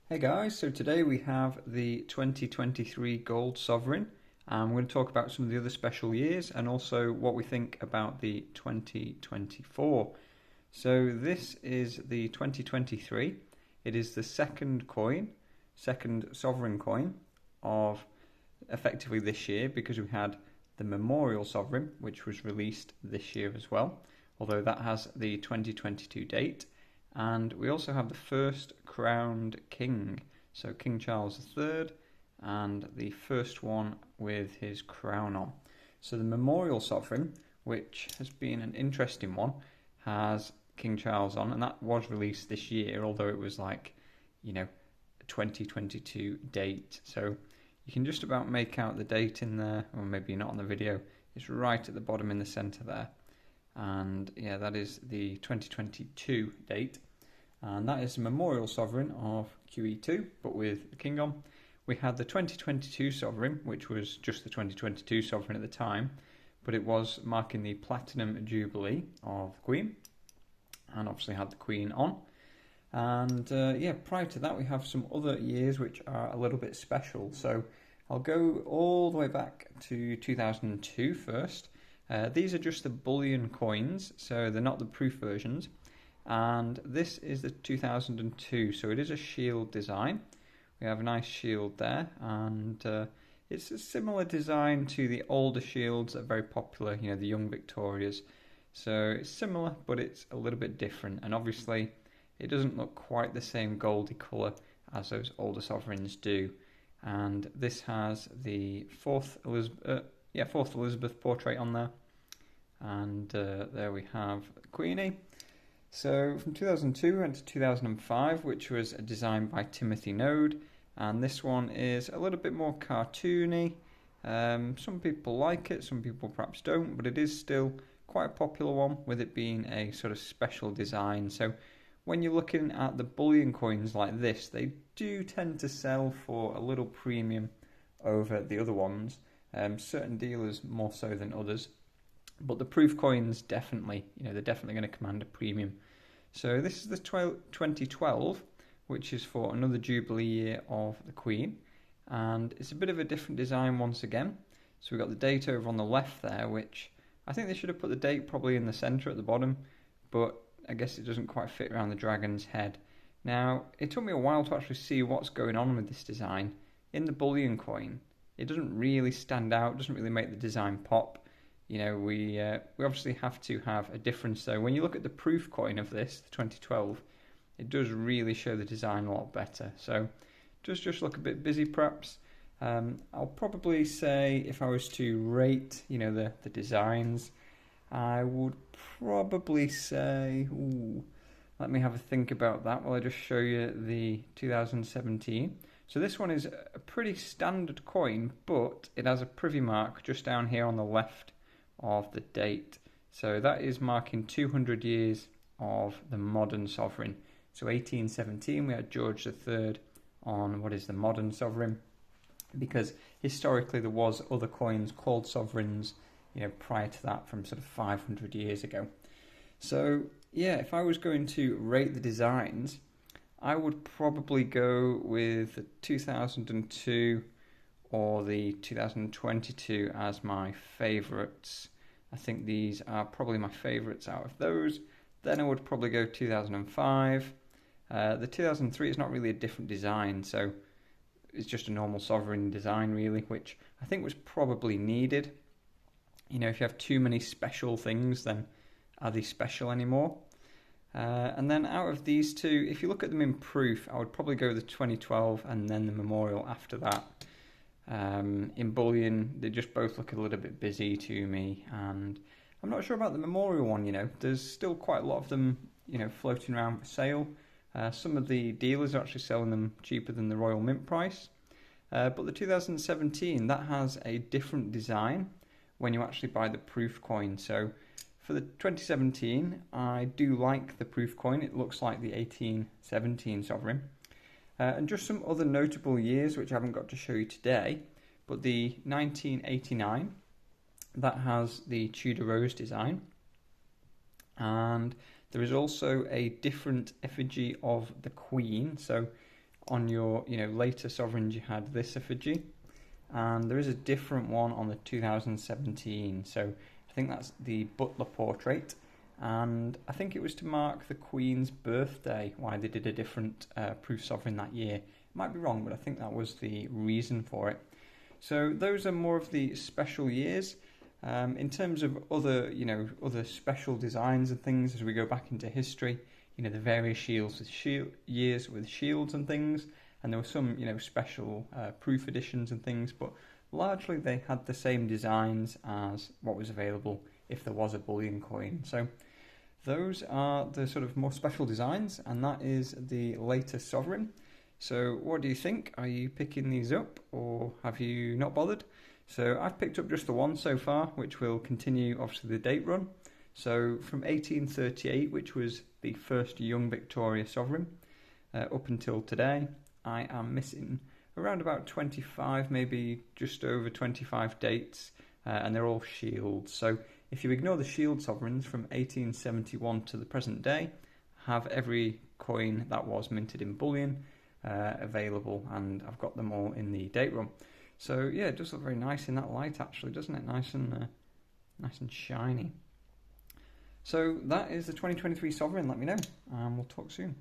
Hey guys, so today we have the 2023 Gold Sovereign, and we're going to talk about some of the other special years and also what we think about the 2024. So this is the 2023. It is the second sovereign coin of effectively this year, because we had the Memorial Sovereign, which was released this year as well, although that has the 2022 date. And we also have the first crowned king, so King Charles III, and the first one with his crown on. So the Memorial Sovereign, which has been an interesting one, has King Charles on, and that was released this year, although it was a 2022 date. So you can just about make out the date in there, or maybe not on the video. It's right at the bottom in the centre there. And yeah, that is the 2022 date. And that is the Memorial Sovereign of QE2, but with the king on. We had the 2022 Sovereign, which was just the 2022 Sovereign at the time, but it was marking the Platinum Jubilee of the Queen, and obviously had the Queen on. And prior to that we have some other years which are a little bit special. So I'll go all the way back to 2002 first. These are just the bullion coins, so they're not the proof versions. And this is the 2002, so it is a shield design. We have a nice shield there, and it's a similar design to the older shields that are very popular, the Young Victorias. So it's similar, but it's a little bit different, and obviously it doesn't look quite the same goldy colour as those older sovereigns do. And this has the fourth Elizabeth portrait on there, and there we have the Queenie. So from 2002 we went to 2005, which was a design by Timothy Node, and this one is a little bit more cartoony. Some people like it, some people perhaps don't, but it is still quite a popular one, with it being a sort of special design. So when you're looking at the bullion coins like this, they do tend to sell for a little premium over the other ones. Certain dealers more so than others. But the proof coins definitely, they're definitely going to command a premium. So this is the 2012, which is for another Jubilee year of the Queen. And it's a bit of a different design once again. So we've got the date over on the left there, which I think they should have put the date probably in the centre at the bottom, but I guess it doesn't quite fit around the dragon's head. Now, it took me a while to actually see what's going on with this design. In the bullion coin, it doesn't really stand out, doesn't really make the design pop. We obviously have to have a difference. So when you look at the proof coin of this, the 2012, it does really show the design a lot better. So just look a bit busy perhaps. I'll probably say, if I was to rate, the designs, I would probably say, let me have a think about that while I just show you the 2017. So this one is a pretty standard coin, but it has a privy mark just down here on the left of the date. So that is marking 200 years of the modern sovereign. So 1817 we had George III on what is the modern sovereign, because historically there was other coins called sovereigns prior to that, from sort of 500 years ago. So yeah, if I was going to rate the designs, I would probably go with the 2002 or the 2022 as my favourites. I think these are probably my favourites out of those. Then I would probably go 2005. The 2003 is not really a different design, so it's just a normal sovereign design really, which I think was probably needed. If you have too many special things, then are they special anymore? And then out of these two, if you look at them in proof, I would probably go the 2012 and then the Memorial after that. In bullion, they just both look a little bit busy to me, and I'm not sure about the Memorial one. There's still quite a lot of them floating around for sale. Some of the dealers are actually selling them cheaper than the Royal Mint price, but the 2017, that has a different design when you actually buy the proof coin. So for the 2017, I do like the proof coin. It looks like the 1817 sovereign. And just some other notable years which I haven't got to show you today, but the 1989, that has the Tudor Rose design, and there is also a different effigy of the Queen. So on your later sovereigns you had this effigy, and there is a different one on the 2017. So I think that's the butler portrait, and I think it was to mark the Queen's birthday why they did a different proof sovereign that year. Might be wrong, but I think that was the reason for it. So those are more of the special years. In terms of other special designs and things, as we go back into history, the various shields with years with shields and things, and there were some special proof editions and things, but largely they had the same designs as what was available if there was a bullion coin. So those are the sort of more special designs, and that is the latest sovereign. So what do you think? Are you picking these up, or have you not bothered? So I've picked up just the one so far, which will continue obviously the date run. So from 1838, which was the first young Victoria sovereign, up until today, I am missing around about 25, maybe just over 25 dates, and they're all shields. So if you ignore the shield sovereigns from 1871 to the present day, have every coin that was minted in bullion available, and I've got them all in the date run. So yeah, it does look very nice in that light, actually, doesn't it? Nice and shiny. So that is the 2023 sovereign. Let me know, and we'll talk soon.